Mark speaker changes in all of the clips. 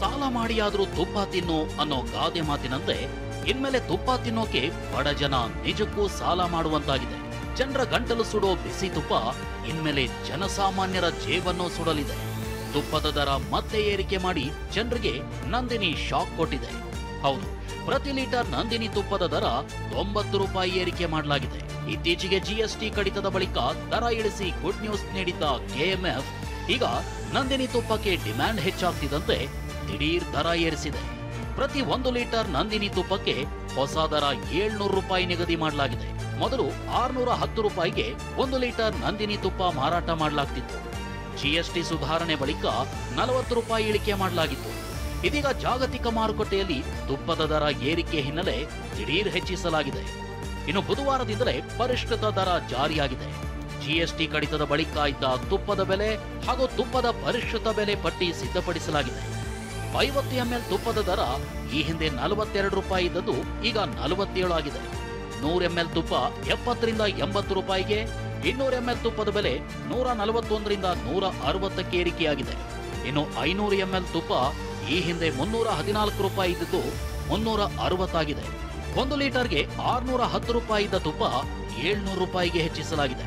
Speaker 1: ಸಾಲ ಮಾಡಿಯಾದ್ರೂ ತುಪ್ಪ ತಿನ್ನು ಅನ್ನೋ ಗಾದೆ ಮಾತಿನಂತೆ ಇನ್ಮೇಲೆ ತುಪ್ಪ ತಿನ್ನೋಕೆ ಬಡ ಜನ ನಿಜಕ್ಕೂ ಸಾಲ ಮಾಡುವಂತಾಗಿದೆ. ಜನರ ಗಂಟಲು ಸುಡೋ ಬಿಸಿ ತುಪ್ಪ ಇನ್ಮೇಲೆ ಜನಸಾಮಾನ್ಯರ ಜೇಬನ್ನು ಸುಡಲಿದೆ. ತುಪ್ಪದ ದರ ಮತ್ತೆ ಏರಿಕೆ ಮಾಡಿ ಜನರಿಗೆ ನಂದಿನಿ ಶಾಕ್ ಕೊಟ್ಟಿದೆ. ಹೌದು, ಪ್ರತಿ ಲೀಟರ್ ನಂದಿನಿ ತುಪ್ಪದ ದರ 90 ರೂಪಾಯಿ ಏರಿಕೆ ಮಾಡಲಾಗಿದೆ. ಇತ್ತೀಚೆಗೆ ಜಿಎಸ್ಟಿ ಕಡಿತದ ಬಳಿಕ ದರ ಇಳಿಸಿ ಗುಡ್ ನ್ಯೂಸ್ ನೀಡಿದ್ದ ಕೆಎಂಎಫ್ ಈಗ ನಂದಿನಿ ತುಪ್ಪಕ್ಕೆ ಡಿಮ್ಯಾಂಡ್ ಹೆಚ್ಚಾಗ್ತಿದ್ದಂತೆ ದಿಢೀರ್ ದರ ಏರಿಸಿದೆ. ಪ್ರತಿ 1 ಲೀಟರ್ ನಂದಿನಿ ತುಪ್ಪಕ್ಕೆ ಹೊಸ ದರ 700 ರೂಪಾಯಿ ನಿಗದಿ ಮಾಡಲಾಗಿದೆ. ಮೊದಲು 610 ರೂಪಾಯಿಗೆ 1 ಲೀಟರ್ ನಂದಿನಿ ತುಪ್ಪ ಮಾರಾಟ ಮಾಡಲಾಗ್ತಿತ್ತು. ಜಿಎಸ್ಟಿ ಸುಧಾರಣೆ ಬಳಿಕ 40 ರೂಪಾಯಿ ಇಳಿಕೆ ಮಾಡಲಾಗಿತ್ತು. ಇದೀಗ ಜಾಗತಿಕ ಮಾರುಕಟ್ಟೆಯಲ್ಲಿ ತುಪ್ಪದ ದರ ಏರಿಕೆ ಹಿನ್ನೆಲೆ ದಿಢೀರ್ ಹೆಚ್ಚಿಸಲಾಗಿದೆ. ಇನ್ನು ಬುಧವಾರದಿಂದಲೇ ಪರಿಷ್ಕೃತ ದರ ಜಾರಿಯಾಗಿದೆ. ಜಿಎಸ್ಟಿ ಕಡಿತದ ಬಳಿಕ ಇದ್ದ ತುಪ್ಪದ ಬೆಲೆ ಹಾಗೂ ತುಪ್ಪದ ಪರಿಷ್ಕೃತ ಬೆಲೆ ಪಟ್ಟಿ ಸಿದ್ಧಪಡಿಸಲಾಗಿದೆ. 50 ml ತುಪ್ಪದ ದರ ಈ ಹಿಂದೆ 42 ರೂಪಾಯಿ ಇದ್ದದ್ದು ಈಗ 47 ಆಗಿದೆ. 100 ml ತುಪ್ಪ 70ರಿಂದ 80 ರೂಪಾಯಿಗೆ, 200 ml ತುಪ್ಪದ ಬೆಲೆ 141ರಿಂದ 160ಕ್ಕೆ ಏರಿಕೆಯಾಗಿದೆ. ಇನ್ನು 500 ml ತುಪ್ಪ ಈ ಹಿಂದೆ 314 ರೂಪಾಯಿ ಇದ್ದದ್ದು 360 ಆಗಿದೆ. 1 ಲೀಟರ್ಗೆ 610 ರೂಪಾಯಿ ಇದ್ದ ತುಪ್ಪ 700 ರೂಪಾಯಿಗೆ ಹೆಚ್ಚಿಸಲಾಗಿದೆ.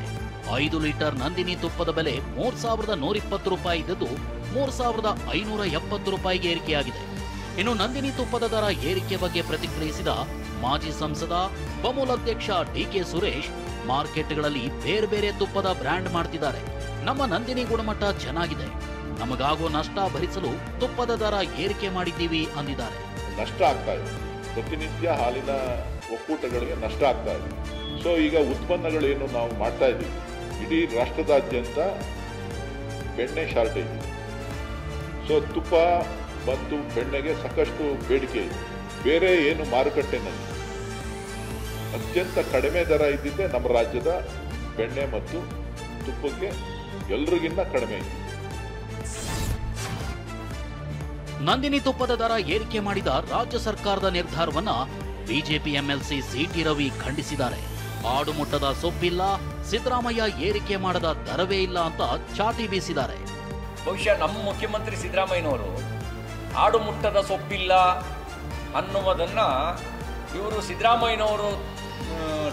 Speaker 1: 5 ಲೀಟರ್ ನಂದಿನಿ ತುಪ್ಪದ ಬೆಲೆ 3120 ರೂಪಾಯಿ ಇದ್ದದ್ದು 3570 ರೂಪಾಯಿಗೆ ಏರಿಕೆಯಾಗಿದೆ. ಇನ್ನು ನಂದಿನಿ ತುಪ್ಪದ ದರ ಏರಿಕೆ ಬಗ್ಗೆ ಪ್ರತಿಕ್ರಿಯಿಸಿದ ಮಾಜಿ ಸಂಸದ ಬಮೂಲ್ ಅಧ್ಯಕ್ಷ ಡಿಕೆ ಸುರೇಶ್, ಮಾರ್ಕೆಟ್ಗಳಲ್ಲಿ ಬೇರೆ ಬೇರೆ ತುಪ್ಪದ ಬ್ರ್ಯಾಂಡ್ ಮಾಡ್ತಿದ್ದಾರೆ. ನಮ್ಮ ನಂದಿನಿ ಗುಣಮಟ್ಟ ಚೆನ್ನಾಗಿದೆ. ನಮಗಾಗೋ ನಷ್ಟ ಭರಿಸಲು ತುಪ್ಪದ ದರ ಏರಿಕೆ ಮಾಡಿದ್ದೀವಿ ಅಂದಿದ್ದಾರೆ.
Speaker 2: ನಷ್ಟ ಆಗ್ತಾ ಇದೆ, ಪ್ರತಿನಿತ್ಯ ಹಾಲಿನ ಒಕ್ಕೂಟಗಳಿಗೆ ನಷ್ಟ ಆಗ್ತಾ ಇದೆ. ಸೊ ಈಗ ಉತ್ಪನ್ನಗಳೇನು ನಾವು ಮಾಡ್ತಾ ಇದ್ದೀವಿ, ಇಡೀ ರಾಷ್ಟ್ರದಾದ್ಯಂತ ಬೆಣ್ಣೆ ಶಾರ್ಟೇಜ್. ಸೊ ತುಪ್ಪ ಮತ್ತು ಬೆಣ್ಣೆಗೆ ಸಾಕಷ್ಟು ಬೇಡಿಕೆ ಇದೆ. ಬೇರೆ ಏನು ಮಾರುಕಟ್ಟೆನಲ್ಲಿ ಅತ್ಯಂತ ಕಡಿಮೆ ದರ ಇದ್ದಿದ್ದೆ ನಮ್ಮ ರಾಜ್ಯದ ಬೆಣ್ಣೆ ಮತ್ತು ತುಪ್ಪಕ್ಕೆ ಎಲ್ರಿಗಿಂತ ಕಡಿಮೆ ಇದೆ.
Speaker 1: ನಂದಿನಿ ತುಪ್ಪದ ದರ ಏರಿಕೆ ಮಾಡಿದ ರಾಜ್ಯ ಸರ್ಕಾರದ ನಿರ್ಧಾರವನ್ನ ಬಿಜೆಪಿ ಎಂಎಲ್ಸಿ ಸಿಟಿ ರವಿ ಖಂಡಿಸಿದ್ದಾರೆ. ಆಡು ಮುಟ್ಟದ ಸೊಪ್ಪಿಲ್ಲ, ಸಿದ್ದರಾಮಯ್ಯ ಏರಿಕೆ ಮಾಡದ ದರವೇ ಇಲ್ಲ ಅಂತ ಚಾಟಿ ಬೀಸಿದ್ದಾರೆ.
Speaker 3: ಬಹುಶಃ ನಮ್ಮ ಮುಖ್ಯಮಂತ್ರಿ ಸಿದ್ದರಾಮಯ್ಯನವರು ಆಡು ಮುಟ್ಟದ ಸೊಪ್ಪಿಲ್ಲ ಅನ್ನುವುದನ್ನ ಇವರು ಸಿದ್ದರಾಮಯ್ಯನವರು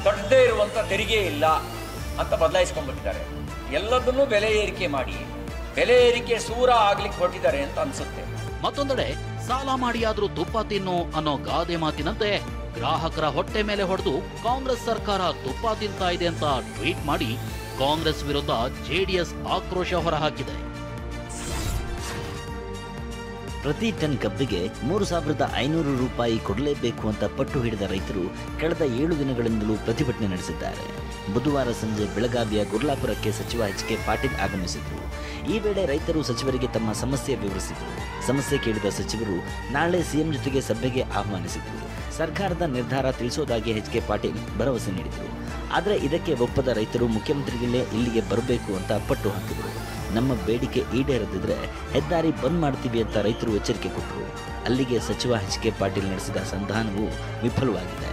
Speaker 3: ತಟ್ಟದೇ ಇರುವಂಥ ತೆರಿಗೆ ಇಲ್ಲ ಅಂತ ಬದಲಾಯಿಸ್ಕೊಂಡ್ಬಿಟ್ಟಿದ್ದಾರೆ. ಎಲ್ಲದನ್ನೂ ಬೆಲೆ ಏರಿಕೆ ಮಾಡಿ ಬೆಲೆ ಏರಿಕೆ ಸೂರ ಆಗ್ಲಿಕ್ಕೆ ಹೊರಟಿದ್ದಾರೆ ಅಂತ ಅನ್ಸುತ್ತೆ.
Speaker 1: ಮತ್ತೊಂದೆಡೆ ಸಾಲ ಮಾಡಿಯಾದ್ರೂ ತುಪ್ಪ ತಿನ್ನು ಅನ್ನೋ ಗಾದೆ ಮಾತಿನಂತೆ ಗ್ರಾಹಕರ ಹೊಟ್ಟೆ ಮೇಲೆ ಹೊಡೆದು ಕಾಂಗ್ರೆಸ್ ಸರ್ಕಾರ ತುಪ್ಪ ತಿಂತಾ ಇದೆ ಅಂತ ಟ್ವೀಟ್ ಮಾಡಿ ಕಾಂಗ್ರೆಸ್ ವಿರುದ್ಧ ಜೆಡಿಎಸ್ ಆಕ್ರೋಶ ಹೊರಹಾಕಿದೆ.
Speaker 4: ಪ್ರತಿ ಟನ್ ಕಬ್ಬಿಗೆ 3500 ರೂಪಾಯಿ ಕೊಡಲೇಬೇಕು ಅಂತ ಪಟ್ಟು ಹಿಡಿದ ರೈತರು ಕಳೆದ 7 ದಿನಗಳಿಂದಲೂ ಪ್ರತಿಭಟನೆ ನಡೆಸಿದ್ದಾರೆ. ಬುಧವಾರ ಸಂಜೆ ಬೆಳಗಾವಿಯ ಗುರ್ಲಾಪುರಕ್ಕೆ ಸಚಿವ ಎಚ್.ಕೆ. ಪಾಟೀಲ್ ಆಗಮಿಸಿದರು. ಈ ವೇಳೆ ರೈತರು ಸಚಿವರಿಗೆ ತಮ್ಮ ಸಮಸ್ಯೆ ವಿವರಿಸಿದರು. ಸಮಸ್ಯೆ ಕೇಳಿದ ಸಚಿವರು ನಾಳೆ ಸಿಎಂ ಜೊತೆಗೆ ಸಭೆಗೆ ಆಹ್ವಾನಿಸಿದರು. ಸರ್ಕಾರದ ನಿರ್ಧಾರ ತಿಳಿಸೋದಾಗಿ ಎಚ್.ಕೆ. ಪಾಟೀಲ್ ಭರವಸೆ ನೀಡಿದರು. ಆದರೆ ಇದಕ್ಕೆ ಒಪ್ಪದ ರೈತರು ಮುಖ್ಯಮಂತ್ರಿಗಳೇ ಇಲ್ಲಿಗೆ ಬರಬೇಕು ಅಂತ ಪಟ್ಟು ಹಾಕಿದರು. ನಮ್ಮ ಬೇಡಿಕೆ ಈಡೇರದಿದ್ರೆ ಹೆದ್ದಾರಿ ಬಂದ್ ಮಾಡ್ತೀವಿ ಅಂತ ರೈತರು ಎಚ್ಚರಿಕೆ ಕೊಟ್ಟರು. ಅಲ್ಲಿಗೆ ಸಚಿವ ಎಚ್.ಕೆ. ಪಾಟೀಲ್ ನಡೆಸಿದ ಸಂಧಾನವು ವಿಫಲವಾಗಿದೆ.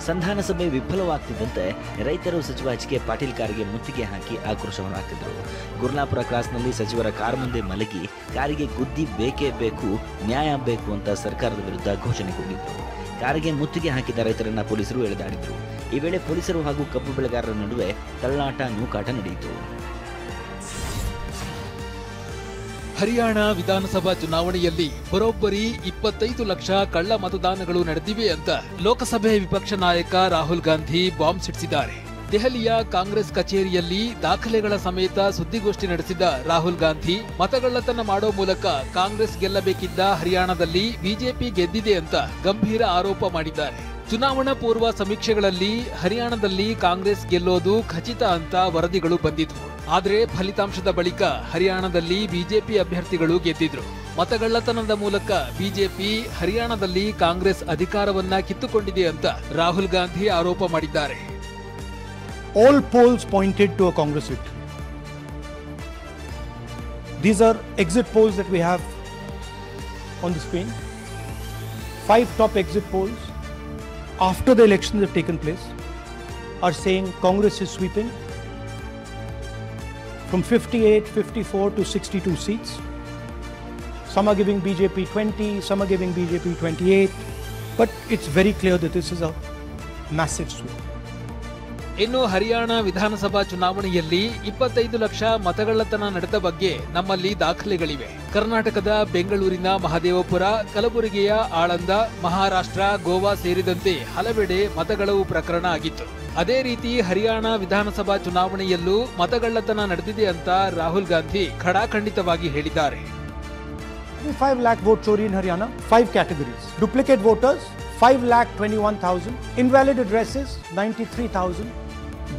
Speaker 4: ಸಂಧಾನ ಸಭೆ ವಿಫಲವಾಗ್ತಿದ್ದಂತೆ ರೈತರು ಸಚಿವ ಎಚ್.ಕೆ. ಪಾಟೀಲ್ ಕಾರಿಗೆ ಮುತ್ತಿಗೆ ಹಾಕಿ ಆಕ್ರೋಶ ಹೊರಹಾಕಿದರು. ಗುರ್ಲಾಪುರ ಕ್ರಾಸ್ನಲ್ಲಿ ಸಚಿವರ ಕಾರ್ ಮುಂದೆ ಮಲಗಿ ಕಾರಿಗೆ ಗುದ್ದಿ ಬೇಕೇ ಬೇಕು, ನ್ಯಾಯ ಬೇಕು ಅಂತ ಸರ್ಕಾರದ ವಿರುದ್ಧ ಘೋಷಣೆ ಕೂಗಿದ್ರು. ಕಾರಿಗೆ ಮುತ್ತಿಗೆ ಹಾಕಿದ ರೈತರನ್ನ ಪೊಲೀಸರು ಎಳೆದಾಡಿದ್ರು. ಈ ವೇಳೆ ಪೊಲೀಸರು ಹಾಗೂ ಕಬ್ಬು ಬೆಳೆಗಾರರ ನಡುವೆ ತಳ್ಳಾಟ ನೂಕಾಟ ನಡೆಯಿತು.
Speaker 5: ಹರಿಯಾಣ ವಿಧಾನಸಭಾ ಚುನಾವಣೆಯಲ್ಲಿ ಬರೋಬ್ಬರಿ 25 ಲಕ್ಷ ಕಳ್ಳ ಮತದಾನಗಳು ನಡೆದಿವೆ ಅಂತ ಲೋಕಸಭೆ ವಿಪಕ್ಷ ನಾಯಕ ರಾಹುಲ್ ಗಾಂಧಿ ಬಾಂಬ್ ಸಿಡಿಸಿದ್ದಾರೆ. ದೆಹಲಿಯ ಕಾಂಗ್ರೆಸ್ ಕಚೇರಿಯಲ್ಲಿ ದಾಖಲೆಗಳ ಸಮೇತ ಸುದ್ದಿಗೋಷ್ಠಿ ನಡೆಸಿದ ರಾಹುಲ್ ಗಾಂಧಿ ಮತಗಳ್ಳತನ ಮಾಡೋ ಮೂಲಕ ಕಾಂಗ್ರೆಸ್ ಗೆಲ್ಲಬೇಕಿದ್ದ ಹರಿಯಾಣದಲ್ಲಿ ಬಿಜೆಪಿ ಗೆದ್ದಿದೆ ಅಂತ ಗಂಭೀರ ಆರೋಪ ಮಾಡಿದ್ದಾರೆ. ಚುನಾವಣಾ ಪೂರ್ವ ಸಮೀಕ್ಷೆಗಳಲ್ಲಿ ಹರಿಯಾಣದಲ್ಲಿ ಕಾಂಗ್ರೆಸ್ ಗೆಲ್ಲೋದು ಖಚಿತ ಅಂತ ವರದಿಗಳು ಬಂದಿದ್ವು. ಆದರೆ ಫಲಿತಾಂಶದ ಬಳಿಕ ಹರಿಯಾಣದಲ್ಲಿ ಬಿಜೆಪಿ ಅಭ್ಯರ್ಥಿಗಳು ಗೆದ್ದಿದ್ರು. ಮತಗಳ್ಳತನದ ಮೂಲಕ ಬಿಜೆಪಿ ಹರಿಯಾಣದಲ್ಲಿ ಕಾಂಗ್ರೆಸ್ ಅಧಿಕಾರವನ್ನ ಕಿತ್ತುಕೊಂಡಿದೆ ಅಂತ ರಾಹುಲ್ ಗಾಂಧಿ ಆರೋಪ ಮಾಡಿದ್ದಾರೆ.
Speaker 6: All polls pointed to a Congress victory. These are exit polls that we have on the screen. 5 top exit polls after the elections have taken place are saying Congress is sweeping from 58, 54 to 62 seats. Some are giving BJP 20, some are giving BJP 28. But it's very clear that this is a massive sweep.
Speaker 5: ಇನ್ನು ಹರಿಯಾಣ ವಿಧಾನಸಭಾ ಚುನಾವಣೆಯಲ್ಲಿ 25 ಲಕ್ಷ ಮತಗಳ್ಳತನ ನಡೆದ ಬಗ್ಗೆ ನಮ್ಮಲ್ಲಿ ದಾಖಲೆಗಳಿವೆ. ಕರ್ನಾಟಕದ ಬೆಂಗಳೂರಿನ ಮಹದೇವಪುರ, ಕಲಬುರಗಿಯ ಆಳಂದ, ಮಹಾರಾಷ್ಟ್ರ, ಗೋವಾ ಸೇರಿದಂತೆ ಹಲವೆಡೆ ಮತಗಳವು ಪ್ರಕರಣ ಆಗಿತ್ತು. ಅದೇ ರೀತಿ ಹರಿಯಾಣ ವಿಧಾನಸಭಾ ಚುನಾವಣೆಯಲ್ಲೂ ಮತಗಳ್ಳತನ ನಡೆದಿದೆ ಅಂತ ರಾಹುಲ್ ಗಾಂಧಿ ಖಡಾಖಂಡಿತವಾಗಿ ಹೇಳಿದ್ದಾರೆ.
Speaker 6: 5 lakh vote chori in Haryana, 5 categories. Duplicate voters, 5,21,000. Invalid addresses, 93,000.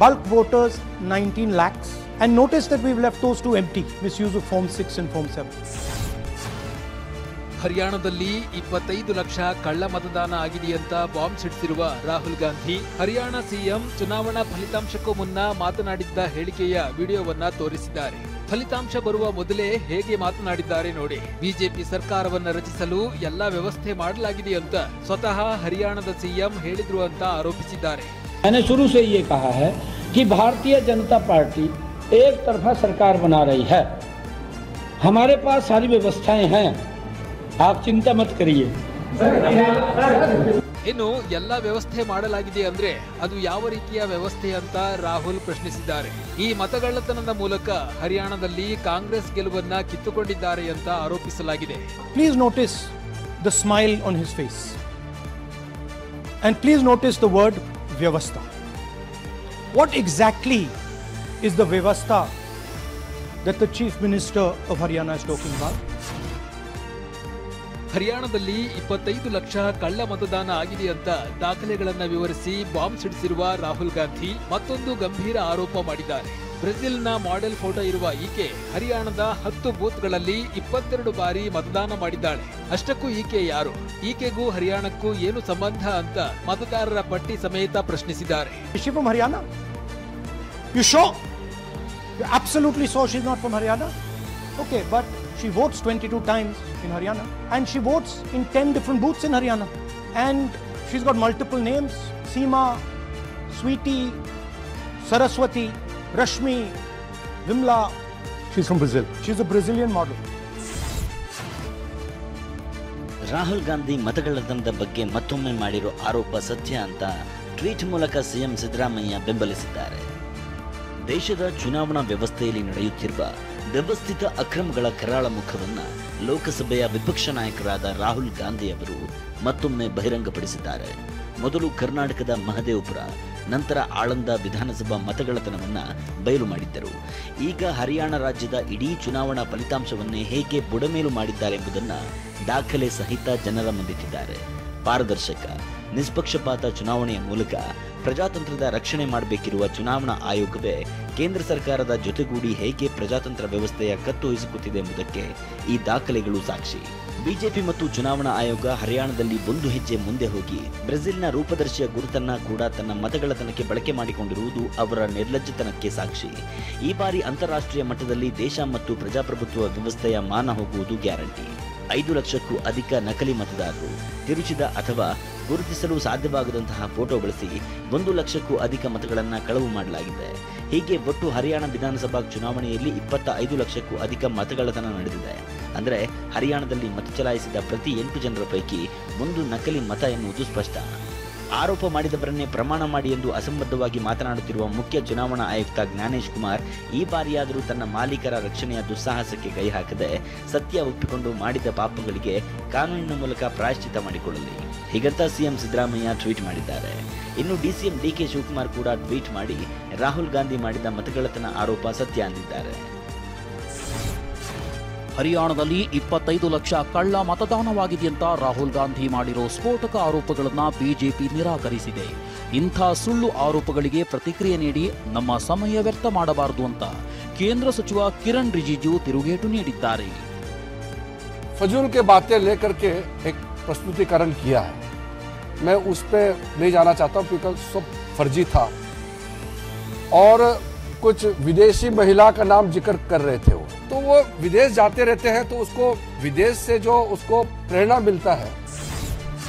Speaker 6: Bulk voters, 19 lakhs. And notice that we've left those two empty. Misuse of Form 6 and Form 7.
Speaker 5: ಹರಿಯಾಣದಲ್ಲಿ 25 ಲಕ್ಷ ಕಳ್ಳ ಮತದಾನ ಆಗಿದೆಯಂತ ಬಾಂಬ್ ಸಿಡಿಸಿರುವ ರಾಹುಲ್ ಗಾಂಧಿ ಹರಿಯಾಣ ಸಿಎಂ ಚುನಾವಣಾ ಫಲಿತಾಂಶಕ್ಕೂ ಮುನ್ನ ಮಾತನಾಡಿದ್ದ ಹೇಳಿಕೆಯ ವಿಡಿಯೋವನ್ನ ತೋರಿಸಿದ್ದಾರೆ. ಫಲಿತಾಂಶ ಬರುವ ಮೊದಲೇ ಹೇಗೆ ಮಾತನಾಡಿದ್ದಾರೆ ನೋಡಿ. ಬಿಜೆಪಿ ಸರ್ಕಾರವನ್ನ ರಚಿಸಲು ಎಲ್ಲಾ ವ್ಯವಸ್ಥೆ ಮಾಡಲಾಗಿದೆ ಅಂತ ಸ್ವತಃ ಹರಿಯಾಣದ ಸಿಎಂ ಹೇಳಿದ್ರು ಅಂತ ಆರೋಪಿಸಿದ್ದಾರೆ.
Speaker 7: मैंने शुरू से ये कहा है कि भारतीय जनता पार्टी एक तरफा सरकार बना रही है. हमारे पास सारी व्यवस्थाएं हैं, आप चिंता मत करिए.
Speaker 5: ಇನ್ನು ಎಲ್ಲ ವ್ಯವಸ್ಥೆ ಮಾಡಲಾಗಿದೆ ಅಂದ್ರೆ ಅದು ಯಾವ ರೀತಿಯ ವ್ಯವಸ್ಥೆ ಅಂತ ರಾಹುಲ್ ಪ್ರಶ್ನಿಸಿದ್ದಾರೆ. ಈ ಮತಗಳ್ಳತನದ ಮೂಲಕ ಹರಿಯಾಣದಲ್ಲಿ ಕಾಂಗ್ರೆಸ್ ಗೆಲುವನ್ನ ಕಿತ್ತುಕೊಂಡಿದ್ದಾರೆ ಅಂತ ಆರೋಪಿಸಲಾಗಿದೆ.
Speaker 6: Please notice the smile on his face. And please notice the word Vyavastha. What exactly is the Vyavastha that the Chief Minister of Haryana is talking about?
Speaker 5: ಹರಿಯಾಣದಲ್ಲಿ 25 ಲಕ್ಷ ಕಳ್ಳ ಮತದಾನ ಆಗಿದೆ ಅಂತ ದಾಖಲೆಗಳನ್ನ ವಿವರಿಸಿ ಬಾಂಬ್ ಸಿಡಿಸಿರುವ ರಾಹುಲ್ ಗಾಂಧಿ ಮತ್ತೊಂದು ಗಂಭೀರ ಆರೋಪ ಮಾಡಿದ್ದಾರೆ. ಬ್ರೆಜಿಲ್ನ ಮಾಡೆಲ್ ಫೋಟೋ ಇರುವ ಈಕೆ ಹರಿಯಾಣದ 10 ಬೂತ್ಗಳಲ್ಲಿ 22 ಬಾರಿ ಮತದಾನ ಮಾಡಿದ್ದಾಳೆ. ಅಷ್ಟಕ್ಕೂ ಈಕೆ ಯಾರು? ಈಕೆಗೂ ಹರಿಯಾಣಕ್ಕೂ ಏನು ಸಂಬಂಧ ಅಂತ ಮತದಾರರ ಪಟ್ಟಿ ಸಮೇತ ಪ್ರಶ್ನಿಸಿದ್ದಾರೆ.
Speaker 6: Is she from Haryana? You sure? You absolutely sure she's not from Haryana? Okay, but she votes 22 times in Haryana and she votes in 10 different booths in Haryana. And she's got multiple names: Seema, Sweetie, Saraswati, Rashmi, Vimla. She's from Brazil. She's a Brazilian model.
Speaker 4: Rahul Gandhi ಮತಗಳ್ಳತನದ ಬಗ್ಗೆ ಮತ್ತೊಮ್ಮೆ ಮಾಡಿರೋ ಆರೋಪ ಸತ್ಯ ಅಂತ tweet ಮೂಲಕ CM Siddaramaiah ಬೆಂಬಲಿಸಿದ್ದಾರೆ. ದೇಶದ ಚುನಾವಣಾ ವ್ಯವಸ್ಥೆಯಲ್ಲಿ ನಡೆಯುತ್ತಿರುವ ವ್ಯವಸ್ಥಿತ ಅಕ್ರಮಗಳ ಕರಾಳ ಮುಖವನ್ನು ಲೋಕಸಭೆಯ ವಿಪಕ್ಷ ನಾಯಕರಾದ ರಾಹುಲ್ ಗಾಂಧಿ ಅವರು ಮತ್ತೊಮ್ಮೆ ಬಹಿರಂಗಪಡಿಸಿದ್ದಾರೆ. ಮೊದಲು ಕರ್ನಾಟಕದ ಮಹದೇವಪುರ, ನಂತರ ಆಳಂದ ವಿಧಾನಸಭಾ ಮತಗಳ್ಳತನವನ್ನು ಬಯಲು ಮಾಡಿದ್ದರು. ಈಗ ಹರಿಯಾಣ ರಾಜ್ಯದ ಇಡೀ ಚುನಾವಣಾ ಫಲಿತಾಂಶವನ್ನೇ ಹೇಗೆ ಬುಡಮೇಲು ಮಾಡಿದ್ದಾರೆ ಎಂಬುದನ್ನು ದಾಖಲೆ ಸಹಿತ ಜನರ ಮುಂದಿಟ್ಟಿದ್ದಾರೆ. ಪಾರದರ್ಶಕ, ನಿಷ್ಪಕ್ಷಪಾತ ಚುನಾವಣೆಯ ಮೂಲಕ ಪ್ರಜಾತಂತ್ರದ ರಕ್ಷಣೆ ಮಾಡಬೇಕಿರುವ ಚುನಾವಣಾ ಆಯೋಗವೇ ಕೇಂದ್ರ ಸರ್ಕಾರದ ಜೊತೆಗೂಡಿ ಹೇಗೆ ಪ್ರಜಾತಂತ್ರ ವ್ಯವಸ್ಥೆಯ ಕತ್ತು ಹಿಸುಕುತ್ತಿದೆ ಎಂಬುದಕ್ಕೆ ಈ ದಾಖಲೆಗಳು ಸಾಕ್ಷಿ. ಬಿಜೆಪಿ ಮತ್ತು ಚುನಾವಣಾ ಆಯೋಗ ಹರಿಯಾಣದಲ್ಲಿ ಒಂದು ಹೆಜ್ಜೆ ಮುಂದೆ ಹೋಗಿ ಬ್ರೆಜಿಲ್ನ ರೂಪದರ್ಶಿಯ ಗುರುತನ್ನ ಕೂಡ ತನ್ನ ಮತಗಳ್ಳತನಕ್ಕೆ ಬಳಕೆ ಮಾಡಿಕೊಂಡಿರುವುದು ಅವರ ನಿರ್ಲಜ್ಜತನಕ್ಕೆ ಸಾಕ್ಷಿ. ಈ ಬಾರಿ ಅಂತಾರಾಷ್ಟ್ರೀಯ ಮಟ್ಟದಲ್ಲಿ ದೇಶ ಮತ್ತು ಪ್ರಜಾಪ್ರಭುತ್ವ ವ್ಯವಸ್ಥೆಯ ಮಾನ ಹೋಗುವುದು ಗ್ಯಾರಂಟಿ. 5 ಲಕ್ಷಕ್ಕೂ ಅಧಿಕ ನಕಲಿ ಮತದಾರರು, ತಿರುಚಿದ ಅಥವಾ ಗುರುತಿಸಲು ಸಾಧ್ಯವಾಗದಂತಹ ಫೋಟೋ ಬಳಸಿ 1 ಲಕ್ಷಕ್ಕೂ ಅಧಿಕ ಮತಗಳನ್ನು ಕಳವು ಮಾಡಲಾಗಿದೆ. ಹೀಗೆ ಒಟ್ಟು ಹರಿಯಾಣ ವಿಧಾನಸಭಾ ಚುನಾವಣೆಯಲ್ಲಿ 25 ಲಕ್ಷಕ್ಕೂ ಅಧಿಕ ಮತಗಳ್ಳತನ ನಡೆದಿದೆ. ಅಂದರೆ ಹರಿಯಾಣದಲ್ಲಿ ಮತ ಚಲಾಯಿಸಿದ ಪ್ರತಿ 8 ಜನರ ಪೈಕಿ 1 ನಕಲಿ ಮತ ಎನ್ನುವುದು ಸ್ಪಷ್ಟ. ಆರೋಪ ಮಾಡಿದವರನ್ನೇ ಪ್ರಮಾಣ ಮಾಡಿ ಎಂದು ಅಸಂಬದ್ಧವಾಗಿ ಮಾತನಾಡುತ್ತಿರುವ ಮುಖ್ಯ ಚುನಾವಣಾ ಆಯುಕ್ತ ಜ್ಞಾನೇಶ್ ಕುಮಾರ್ ಈ ಬಾರಿಯಾದರೂ ತನ್ನ ಮಾಲೀಕರ ರಕ್ಷಣೆಯ ದುಸ್ಸಾಹಸಕ್ಕೆ ಕೈ ಹಾಕದೆ ಸತ್ಯ ಒಪ್ಪಿಕೊಂಡು ಮಾಡಿದ ಪಾಪಗಳಿಗೆ ಕಾನೂನಿನ ಮೂಲಕ ಪ್ರಾಯಶ್ಚಿತ್ತ ಮಾಡಿಕೊಳ್ಳಲಿ, ಹೀಗಂತ ಸಿಎಂ ಸಿದ್ದರಾಮಯ್ಯ ಟ್ವೀಟ್ ಮಾಡಿದ್ದಾರೆ. ಇನ್ನು ಡಿಸಿಎಂ ಡಿಕೆ ಶಿವಕುಮಾರ್ ಕೂಡ ಟ್ವೀಟ್ ಮಾಡಿ ರಾಹುಲ್ ಗಾಂಧಿ ಮಾಡಿದ ಮತಗಳ್ಳತನ ಆರೋಪ ಸತ್ಯ ಅಂದಿದ್ದಾರೆ.
Speaker 1: ಹರಿಯಾಣದಲ್ಲಿ 25 ಲಕ್ಷ ಕಳ್ಳ ಮತದಾನವಾಗಿದೆಯಂತ ರಾಹುಲ್ ಗಾಂಧಿ ಮಾಡಿರೋ ಸ್ಫೋಟಕ ಆರೋಪಗಳನ್ನು ಬಿಜೆಪಿ ನಿರಾಕರಿಸಿದೆ. ಇಂಥ ಸುಳ್ಳು ಆರೋಪಗಳಿಗೆ ಪ್ರತಿಕ್ರಿಯೆ ನೀಡಿ ನಮ್ಮ ಸಮಯ ವ್ಯರ್ಥ ಮಾಡಬಾರದು ಅಂತ ಕೇಂದ್ರ ಸಚಿವ ಕಿರಣ್ ರಿಜಿಜು ತಿರುಗೇಟು ನೀಡಿದ್ದಾರೆ.
Speaker 8: फजूल के बातें लेकर के एक प्रस्तुतिकरण किया है, मैं उस पे नहीं जाना चाहता हूँ क्योंकि सब फर्जी था और कुछ विदेशी महिला का नाम जिक्र कर रहे थे तो वो विदेश जाते रहते हैं तो उसको विदेश से जो उसको प्रेरणा मिलता है.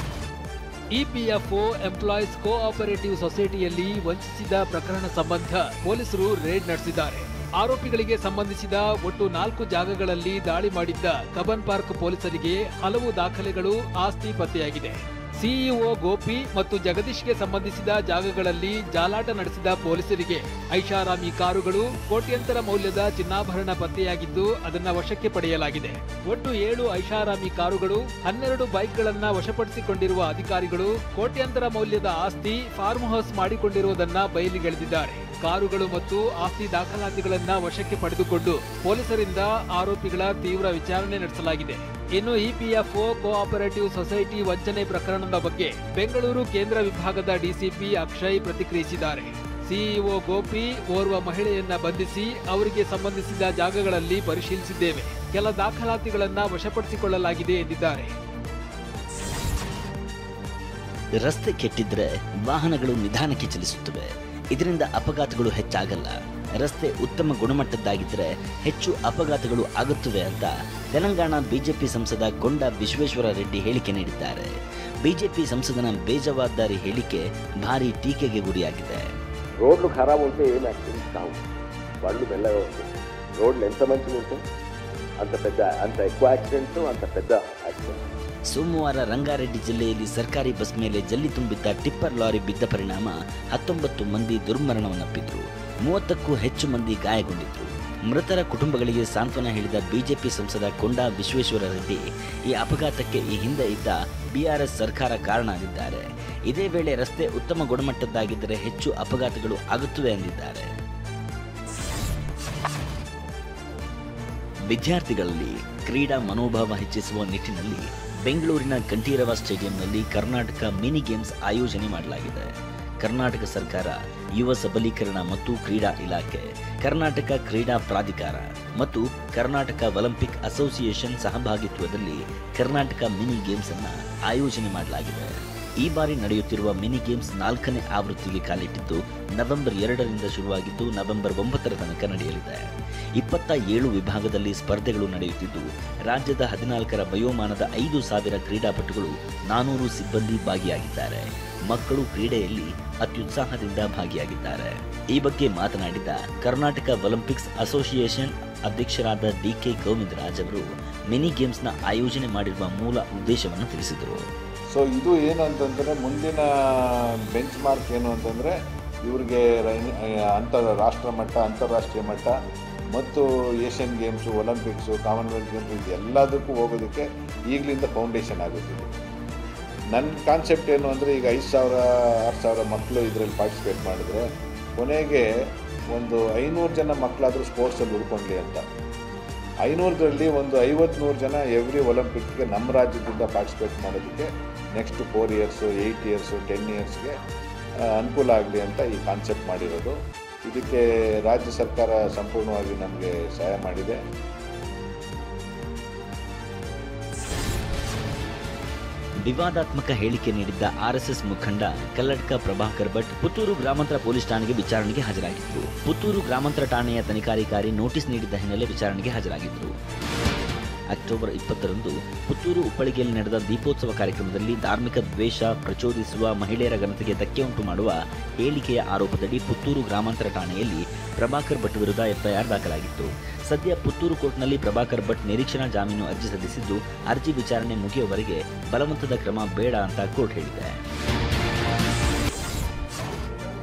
Speaker 5: ಇಪಿಎಫ್ಒ ಎಂಪ್ಲಾಯೀಸ್ ಕೋಆಪರೇಟಿವ್ ಸೊಸೈಟಿಯಲ್ಲಿ ವಂಚಿಸಿದ ಪ್ರಕರಣ ಸಂಬಂಧ ಪೊಲೀಸರು ರೇಡ್ ನಡೆಸಿದ್ದಾರೆ. ಆರೋಪಿಗಳಿಗೆ ಸಂಬಂಧಿಸಿದ ಒಟ್ಟು 4 ಜಾಗಗಳಲ್ಲಿ ದಾಳಿ ಮಾಡಿದ್ದ ಕಬ್ಬನ್ ಪಾರ್ಕ್ ಪೊಲೀಸರಿಗೆ ಹಲವು ದಾಖಲೆಗಳು, ಆಸ್ತಿ ಪತ್ತೆಯಾಗಿದೆ. ಸಿಇಒ ಗೋಪಿ ಮತ್ತು ಜಗದೀಶ್ಗೆ ಸಂಬಂಧಿಸಿದ ಜಾಗಗಳಲ್ಲಿ ಜಾಲಾಟ ನಡೆಸಿದ ಪೊಲೀಸರಿಗೆ ಐಷಾರಾಮಿ ಕಾರುಗಳು, ಕೋಟ್ಯಂತರ ಮೌಲ್ಯದ ಚಿನ್ನಾಭರಣ ಪತ್ತೆಯಾಗಿದ್ದು ಅದನ್ನ ವಶಕ್ಕೆ ಪಡೆಯಲಾಗಿದೆ. ಒಟ್ಟು 7 ಐಷಾರಾಮಿ ಕಾರುಗಳು, 12 ಬೈಕ್ಗಳನ್ನ ವಶಪಡಿಸಿಕೊಂಡಿರುವ ಅಧಿಕಾರಿಗಳು ಕೋಟ್ಯಂತರ ಮೌಲ್ಯದ ಆಸ್ತಿ, ಫಾರ್ಮ್ ಹೌಸ್ ಮಾಡಿಕೊಂಡಿರುವುದನ್ನ ಬಯಲಿಗೆಳೆದಿದ್ದಾರೆ. ಕಾರುಗಳು ಮತ್ತು ಆಸ್ತಿ ದಾಖಲಾತಿಗಳನ್ನ ವಶಕ್ಕೆ ಪಡೆದುಕೊಂಡು ಪೊಲೀಸರಿಂದ ಆರೋಪಿಗಳ ತೀವ್ರ ವಿಚಾರಣೆ ನಡೆಸಲಾಗಿದೆ. ಇನ್ನು ಇಪಿಎಫ್ಒ ಕೋಆಪರೇಟಿವ್ ಸೊಸೈಟಿ ವಂಚನೆ ಪ್ರಕರಣದ ಬಗ್ಗೆ ಬೆಂಗಳೂರು ಕೇಂದ್ರ ವಿಭಾಗದ ಡಿಸಿಪಿ ಅಕ್ಷಯ್ ಪ್ರತಿಕ್ರಿಯಿಸಿದ್ದಾರೆ. ಸಿಇಒ ಗೋಪಿ ಓರ್ವ ಮಹಿಳೆಯನ್ನ ಬಂಧಿಸಿ ಅವರಿಗೆ ಸಂಬಂಧಿಸಿದ ಜಾಗಗಳಲ್ಲಿ ಪರಿಶೀಲಿಸಿದ್ದೇವೆ. ಕೆಲ ದಾಖಲಾತಿಗಳನ್ನ ವಶಪಡಿಸಿಕೊಳ್ಳಲಾಗಿದೆ ಎಂದಿದ್ದಾರೆ.
Speaker 4: ರಸ್ತೆ ಕೆಟ್ಟಿದ್ರೆ ವಾಹನಗಳು ನಿಧಾನಕ್ಕೆ ಚಲಿಸುತ್ತವೆ. ಇದರಿಂದ ಅಪಘಾತಗಳು ಹೆಚ್ಚಾಗಲ್ಲ. ರಸ್ತೆ ಉತ್ತಮ ಗುಣಮಟ್ಟದ್ದಾಗಿದ್ದರೆ ಹೆಚ್ಚು ಅಪಘಾತಗಳು ಆಗುತ್ತವೆ ಅಂತ ತೆಲಂಗಾಣ ಬಿಜೆಪಿ ಸಂಸದ ಕೊಂಡ ವಿಶ್ವೇಶ್ವರ ರೆಡ್ಡಿ ಹೇಳಿಕೆ ನೀಡಿದ್ದಾರೆ. ಬಿಜೆಪಿ ಸಂಸದನ ಬೇಜವಾಬ್ದಾರಿ ಹೇಳಿಕೆ ಭಾರಿ ಟೀಕೆಗೆ ಗುರಿಯಾಗಿದೆ.
Speaker 9: రోడ్లు ఖరాబ్ ఉంటే ఏం యాక్సిడెంట్స్ కావు. వాళ్ళు మెల్లగా ఉంటుంది. రోడ్లు ఎంత మంచిగా ఉంటే అంత ఎక్కువ యాక్సిడెంట్స్, అంత పెద్ద యాక్సిడెంట్స్.
Speaker 4: ಸೋಮವಾರ ರಂಗಾರೆಡ್ಡಿ ಜಿಲ್ಲೆಯಲ್ಲಿ ಸರ್ಕಾರಿ ಬಸ್ ಮೇಲೆ ಜಲ್ಲಿ ತುಂಬಿದ್ದ ಟಿಪ್ಪರ್ ಲಾರಿ ಬಿದ್ದ ಪರಿಣಾಮ 19 ಮಂದಿ ದುರ್ಮರಣವನ್ನಪ್ಪಿದ್ರು. 30ಕ್ಕೂ ಹೆಚ್ಚು ಮಂದಿ ಗಾಯಗೊಂಡಿದ್ರು. ಮೃತರ ಕುಟುಂಬಗಳಿಗೆ ಸಾಂತ್ವನ ಹೇಳಿದ ಬಿಜೆಪಿ ಸಂಸದ ಕೊಂಡ ವಿಶ್ವೇಶ್ವರ ರೆಡ್ಡಿ ಈ ಅಪಘಾತಕ್ಕೆ ಈ ಹಿಂದೆ ಇದ್ದ ಬಿಆರ್ಎಸ್ ಸರ್ಕಾರ ಕಾರಣ ಆಗಿದ್ದಾರೆ. ಇದೇ ವೇಳೆ ರಸ್ತೆ ಉತ್ತಮ ಗುಣಮಟ್ಟದ್ದಾಗಿದ್ದರೆ ಹೆಚ್ಚು ಅಪಘಾತಗಳು ಆಗುತ್ತವೆ ಎಂದಿದ್ದಾರೆ. ವಿದ್ಯಾರ್ಥಿಗಳಲ್ಲಿ ಕ್ರೀಡಾ ಮನೋಭಾವ ಹೆಚ್ಚಿಸುವ ನಿಟ್ಟಿನಲ್ಲಿ ಬೆಂಗಳೂರಿನ ಕಂಠೀರವ ಸ್ಟೇಡಿಯಂನಲ್ಲಿ ಕರ್ನಾಟಕ ಮಿನಿ ಗೇಮ್ಸ್ ಆಯೋಜನೆ ಮಾಡಲಾಗಿದೆ. ಕರ್ನಾಟಕ ಸರ್ಕಾರ, ಯುವ ಸಬಲೀಕರಣ ಮತ್ತು ಕ್ರೀಡಾ ಇಲಾಖೆ, ಕರ್ನಾಟಕ ಕ್ರೀಡಾ ಪ್ರಾಧಿಕಾರ ಮತ್ತು ಕರ್ನಾಟಕ ಒಲಿಂಪಿಕ್ ಅಸೋಸಿಯೇಷನ್ ಸಹಭಾಗಿತ್ವದಲ್ಲಿ ಕರ್ನಾಟಕ ಮಿನಿ ಗೇಮ್ಸ್ ಅನ್ನು ಆಯೋಜನೆ ಮಾಡಲಾಗಿದೆ. ಈ ಬಾರಿ ನಡೆಯುತ್ತಿರುವ ಮಿನಿ ಗೇಮ್ಸ್ 4ನೇ ಆವೃತ್ತಿಗೆ ಕಾಲಿಟ್ಟಿದ್ದು ನವೆಂಬರ್ 2ರಿಂದ ಶುರುವಾಗಿದ್ದು ನವೆಂಬರ್ 9ರ ತನಕ ನಡೆಯಲಿದೆ. 27 ವಿಭಾಗದಲ್ಲಿ ಸ್ಪರ್ಧೆಗಳು ನಡೆಯುತ್ತಿದ್ದು ರಾಜ್ಯದ 14ರ ವಯೋಮಾನದ 5,000 ಕ್ರೀಡಾಪಟುಗಳು, 400 ಸಿಬ್ಬಂದಿ ಭಾಗಿಯಾಗಿದ್ದಾರೆ. ಮಕ್ಕಳು ಕ್ರೀಡೆಯಲ್ಲಿ ಅತ್ಯುತ್ಸಾಹದಿಂದ ಭಾಗಿಯಾಗಿದ್ದಾರೆ. ಈ ಬಗ್ಗೆ ಮಾತನಾಡಿದ ಕರ್ನಾಟಕ ಒಲಿಂಪಿಕ್ಸ್ ಅಸೋಸಿಯೇಷನ್ ಅಧ್ಯಕ್ಷರಾದ ಡಿಕೆ ಗೋವಿಂದರಾಜ್ ಅವರು ಮಿನಿ ಗೇಮ್ಸ್ನ ಆಯೋಜನೆ ಮಾಡಿರುವ ಮೂಲ ಉದ್ದೇಶವನ್ನು ತಿಳಿಸಿದರು.
Speaker 2: ಸೊ ಇದು ಏನು ಅಂತಂದರೆ ಮುಂದಿನ ಬೆಂಚ್ ಮಾರ್ಕ್ ಏನು ಅಂತಂದರೆ ಇವ್ರಿಗೆ ರಾಷ್ಟ್ರ ಮಟ್ಟ, ಅಂತಾರಾಷ್ಟ್ರೀಯ ಮಟ್ಟ ಮತ್ತು Asian games, olympics, commonwealth games ಇದೆಲ್ಲದಕ್ಕೂ ಹೋಗೋದಕ್ಕೆ ಈಗಲಿಂದ ಫೌಂಡೇಶನ್ ಆಗುತ್ತಿದೆ. ನನ್ನ ಕಾನ್ಸೆಪ್ಟ್ ಏನು ಅಂದರೆ ಈಗ 5,000-6,000 ಮಕ್ಕಳು ಇದರಲ್ಲಿ ಪಾರ್ಟಿಸಿಪೇಟ್ ಮಾಡಿದ್ರೆ ಕೊನೆಗೆ ಒಂದು 500 ಜನ ಮಕ್ಕಳಾದರೂ ಸ್ಪೋರ್ಟ್ಸಲ್ಲಿ ಉಳ್ಕೊಳ್ಳಿ ಅಂತ. 500ರಲ್ಲಿ ಒಂದು 50-100 ಜನ ಎವ್ರಿ ಒಲಿಂಪಿಕ್ಗೆ ನಮ್ಮ ರಾಜ್ಯದಿಂದ ಪಾರ್ಟಿಸಿಪೇಟ್ ಮಾಡೋದಕ್ಕೆ ನೆಕ್ಸ್ಟ್ 4 ಇಯರ್ಸು, 8 ಇಯರ್ಸು, 10 ಇಯರ್ಸ್ಗೆ ಅನುಕೂಲ ಆಗಲಿ ಅಂತ ಈ ಕಾನ್ಸೆಪ್ಟ್ ಮಾಡಿರೋದು. ಇದಕ್ಕೆ ರಾಜ್ಯ ಸರ್ಕಾರ ಸಂಪೂರ್ಣವಾಗಿ ನಮಗೆ ಸಹಾಯ ಮಾಡಿದೆ.
Speaker 4: ವಿವಾದಾತ್ಮಕ ಹೇಳಿಕೆ ನೀಡಿದ್ದ ಆರ್ಎಸ್ಎಸ್ ಮುಖಂಡ ಕಲ್ಲಡ್ಕ ಪ್ರಭಾಕರ್ ಭಟ್ ಪುತ್ತೂರು ಗ್ರಾಮಾಂತರ ಪೊಲೀಸ್ ಠಾಣೆಗೆ ವಿಚಾರಣೆಗೆ ಹಾಜರಾಗಿದ್ದರು. ಪುತ್ತೂರು ಗ್ರಾಮಾಂತರ ಠಾಣೆಯ ತನಿಖಾಧಿಕಾರಿ ನೋಟಿಸ್ ನೀಡಿದ್ದ ಹಿನ್ನೆಲೆ ವಿಚಾರಣೆಗೆ ಹಾಜರಾಗಿದ್ದರು. ಅಕ್ಟೋಬರ್ 20ರಂದು ಪುತ್ತೂರು ಉಪ್ಪಳಿಗೆಯಲ್ಲಿ ನಡೆದ ದೀಪೋತ್ಸವ ಕಾರ್ಯಕ್ರಮದಲ್ಲಿ ಧಾರ್ಮಿಕ ದ್ವೇಷ ಪ್ರಚೋದಿಸುವ, ಮಹಿಳೆಯರ ಘನತೆಗೆ ಧಕ್ಕೆ ಉಂಟು ಮಾಡುವ ಹೇಳಿಕೆಯ ಆರೋಪದಡಿ ಪುತ್ತೂರು ಗ್ರಾಮಾಂತರ ಠಾಣೆಯಲ್ಲಿ ಪ್ರಭಾಕರ್ ಭಟ್ ವಿರುದ್ಧ ಎಫ್ಐಆರ್ ದಾಖಲಾಗಿತ್ತು. ಸದ್ಯ ಪುತ್ತೂರು ಕೋರ್ಟ್ನಲ್ಲಿ ಪ್ರಭಾಕರ್ ಭಟ್ ನಿರೀಕ್ಷಣಾ ಜಾಮೀನು ಅರ್ಜಿ ಸಲ್ಲಿಸಿದ್ದು ಅರ್ಜಿ ವಿಚಾರಣೆ ಮುಗಿಯುವವರೆಗೆ ಬಲವಂತದ ಕ್ರಮ ಬೇಡ ಅಂತ ಕೋರ್ಟ್ ಹೇಳಿದೆ.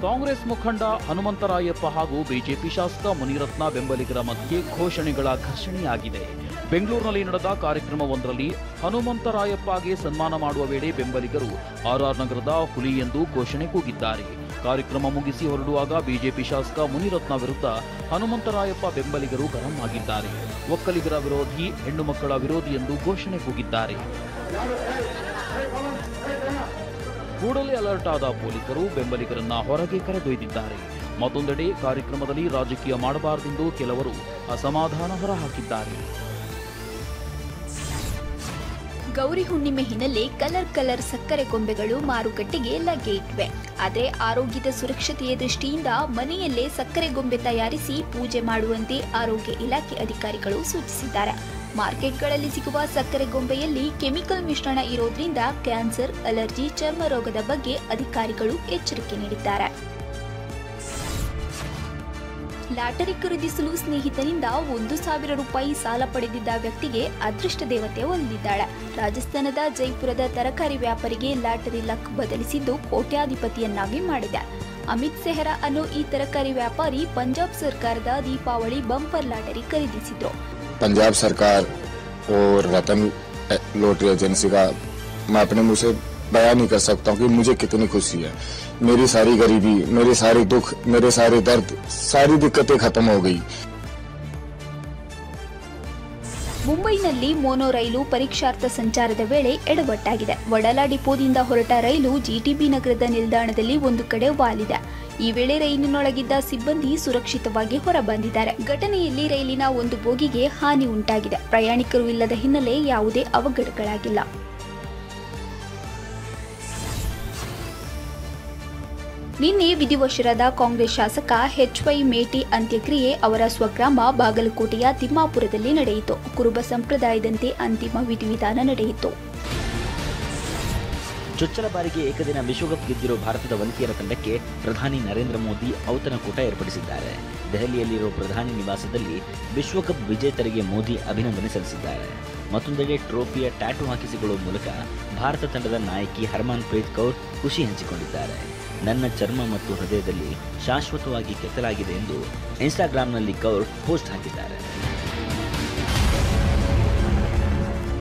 Speaker 1: ಕಾಂಗ್ರೆಸ್ ಮುಖಂಡ ಹನುಮಂತರಾಯಪ್ಪ ಹಾಗೂ ಬಿಜೆಪಿ ಶಾಸಕ ಮುನಿರತ್ನ ಬೆಂಬಲಿಗರ ಮಧ್ಯೆ ಘೋಷಣೆಗಳ ಘರ್ಷಣೆಯಾಗಿದೆ. ಬೆಂಗಳೂರಿನಲ್ಲಿ ನಡೆದ ಕಾರ್ಯಕ್ರಮವೊಂದರಲ್ಲಿ ಹನುಮಂತರಾಯಪ್ಪಗೆ ಸನ್ಮಾನ ಮಾಡುವ ವೇಳೆ ಬೆಂಬಲಿಗರು ಆರ್ಆರ್ ನಗರದ ಹುಲಿ ಎಂದು ಘೋಷಣೆ ಕೂಗಿದ್ದಾರೆ. ಕಾರ್ಯಕ್ರಮ ಮುಗಿಸಿ ಹೊರಡುವಾಗ ಬಿಜೆಪಿ ಶಾಸಕ ಮುನಿರತ್ನ ವಿರುದ್ಧ ಹನುಮಂತರಾಯಪ್ಪ ಬೆಂಬಲಿಗರು ಗರಂ ಆಗಿದ್ದಾರೆ. ಒಕ್ಕಲಿಗರ ವಿರೋಧಿ, ಹೆಣ್ಣು ಮಕ್ಕಳ ವಿರೋಧಿ ಎಂದು ಘೋಷಣೆ ಕೂಗಿದ್ದಾರೆ. ಕೂಡಲೇ ಅಲರ್ಟ್ ಆದ ಪೊಲೀಸರು ಬೆಂಬಲಿಗರನ್ನ ಹೊರಗೆ ಕರೆದೊಯ್ದಿದ್ದಾರೆ. ಮತ್ತೊಂದೆಡೆ ಕಾರ್ಯಕ್ರಮದಲ್ಲಿ ರಾಜಕೀಯ ಮಾಡಬಾರದೆಂದು ಕೆಲವರು ಅಸಮಾಧಾನ ಹೊರಹಾಕಿದ್ದಾರೆ.
Speaker 10: ಗೌರಿ ಹುಣ್ಣಿಮೆ ಹಿನ್ನೆಲೆ ಕಲರ್ ಸಕ್ಕರೆ ಗೊಂಬೆಗಳು ಮಾರುಕಟ್ಟೆಗೆ ಲಗ್ಗೆ ಇಟ್ವೆ. ಆದರೆ ಆರೋಗ್ಯದ ಸುರಕ್ಷತೆಯ ದೃಷ್ಟಿಯಿಂದ ಮನೆಯಲ್ಲೇ ಸಕ್ಕರೆ ಗೊಂಬೆ ತಯಾರಿಸಿ ಪೂಜೆ ಮಾಡುವಂತೆ ಆರೋಗ್ಯ ಇಲಾಖೆ ಅಧಿಕಾರಿಗಳು ಸೂಚಿಸಿದ್ದಾರೆ. ಮಾರ್ಕೆಟ್ಗಳಲ್ಲಿ ಸಿಗುವ ಸಕ್ಕರೆ ಗೊಂಬೆಯಲ್ಲಿ ಕೆಮಿಕಲ್ ಮಿಶ್ರಣ ಇರೋದ್ರಿಂದ ಕ್ಯಾನ್ಸರ್, ಅಲರ್ಜಿ, ಚರ್ಮ ರೋಗದ ಬಗ್ಗೆ ಅಧಿಕಾರಿಗಳು ಎಚ್ಚರಿಕೆ ನೀಡಿದ್ದಾರೆ. ಲಾಟರಿ ಖರೀದಿಸಲು ಸ್ನೇಹಿತನಿಂದ 1,000 ರೂಪಾಯಿ ಸಾಲ ಪಡೆದಿದ್ದ ವ್ಯಕ್ತಿಗೆ ಅದೃಷ್ಟ ದೇವತೆ ಒಲಿದಿದ್ದಾಳೆ. ರಾಜಸ್ಥಾನದ ಜೈಪುರದ ತರಕಾರಿ ವ್ಯಾಪಾರಿಗೆ ಲಾಟರಿ ಲಕ್ ಬದಲಿಸಿದ್ದು ಕೋಟ್ಯಾಧಿಪತಿಯನ್ನಾಗಿ ಮಾಡಿದೆ. ಅಮಿತ್ ಸೆಹ್ರಾ ಅನ್ನೋ ಈ ತರಕಾರಿ ವ್ಯಾಪಾರಿ ಪಂಜಾಬ್ ಸರ್ಕಾರದ ದೀಪಾವಳಿ ಬಂಪರ್ ಲಾಟರಿ ಖರೀದಿಸಿದ್ರು.
Speaker 11: पंजाब सरकार और रतन लॉटरी एजेंसी का मैं अपने मुंह से बयान नहीं कर सकता हूँ कि मुझे कितनी खुशी है. मेरी सारी गरीबी, मेरे सारे दुख, मेरे सारे दर्द, सारी दिक्कतें खत्म हो गई.
Speaker 10: ಮುಂಬೈನಲ್ಲಿ ಮೋನೋ ರೈಲು ಪರೀಕ್ಷಾರ್ಥ ಸಂಚಾರದ ವೇಳೆ ಎಡವಟ್ಟಾಗಿದೆ. ವಡಾಲಾ ಡಿಪೋದಿಂದ ಹೊರಟ ರೈಲು ಜಿಟಿಬಿ ನಗರದ ನಿಲ್ದಾಣದಲ್ಲಿ ಒಂದು ಕಡೆ ವಾಲಿದೆ. ಈ ವೇಳೆ ರೈಲಿನೊಳಗಿದ್ದ ಸಿಬ್ಬಂದಿ ಸುರಕ್ಷಿತವಾಗಿ ಹೊರಬಂದಿದ್ದಾರೆ. ಘಟನೆಯಲ್ಲಿ ರೈಲಿನ ಒಂದು ಬೋಗಿಗೆ ಹಾನಿ ಉಂಟಾಗಿದೆ. ಪ್ರಯಾಣಿಕರು ಇಲ್ಲದ ಹಿನ್ನೆಲೆ ಯಾವುದೇ ಅವಘಡಗಳಾಗಿಲ್ಲ. ನಿನ್ನೆ ವಿಧಿವಶರಾದ ಕಾಂಗ್ರೆಸ್ ಶಾಸಕ ಎಚ್.ವೈ. ಮೇಟಿ ಅಂತ್ಯಕ್ರಿಯೆ ಅವರ ಸ್ವಗ್ರಾಮ ಬಾಗಲಕೋಟೆಯ ತಿಮ್ಮಾಪುರದಲ್ಲಿ ನಡೆಯಿತು. ಕುರುಬ ಸಂಪ್ರದಾಯದಂತೆ ಅಂತಿಮ ವಿಧಿವಿಧಾನ ನಡೆಯಿತು.
Speaker 4: ಚೊಚ್ಚಲ ಬಾರಿಗೆ ಏಕದಿನ ವಿಶ್ವಕಪ್ ಗೆದ್ದಿರೋ ಭಾರತದ ವನಿತೆಯರ ತಂಡಕ್ಕೆ ಪ್ರಧಾನಿ ನರೇಂದ್ರ ಮೋದಿ ಔತಣಕೂಟ ಏರ್ಪಡಿಸಿದ್ದಾರೆ. ದೆಹಲಿಯಲ್ಲಿರುವ ಪ್ರಧಾನಿ ನಿವಾಸದಲ್ಲಿ ವಿಶ್ವಕಪ್ ವಿಜೇತರಿಗೆ ಮೋದಿ ಅಭಿನಂದನೆ ಸಲ್ಲಿಸಿದ್ದಾರೆ. ಮತ್ತೊಂದೆಡೆ ಟ್ರೋಫಿಯ ಟ್ಯಾಟೂ ಹಾಕಿಸಿಕೊಳ್ಳುವ ಮೂಲಕ ಭಾರತ ತಂಡದ ನಾಯಕಿ ಹರ್ಮನ್ ಪ್ರೀತ್ ಕೌರ್ ಖುಷಿ ಹಂಚಿಕೊಂಡಿದ್ದಾರೆ. ನನ್ನ ಚರ್ಮ ಮತ್ತು ಹೃದಯದಲ್ಲಿ ಶಾಶ್ವತವಾಗಿ ಕೆತ್ತಲಾಗಿದೆ ಎಂದು ಇನ್ಸ್ಟಾಗ್ರಾಂನಲ್ಲಿ ಕೌರ್ ಪೋಸ್ಟ್ ಹಾಕಿದ್ದಾರೆ.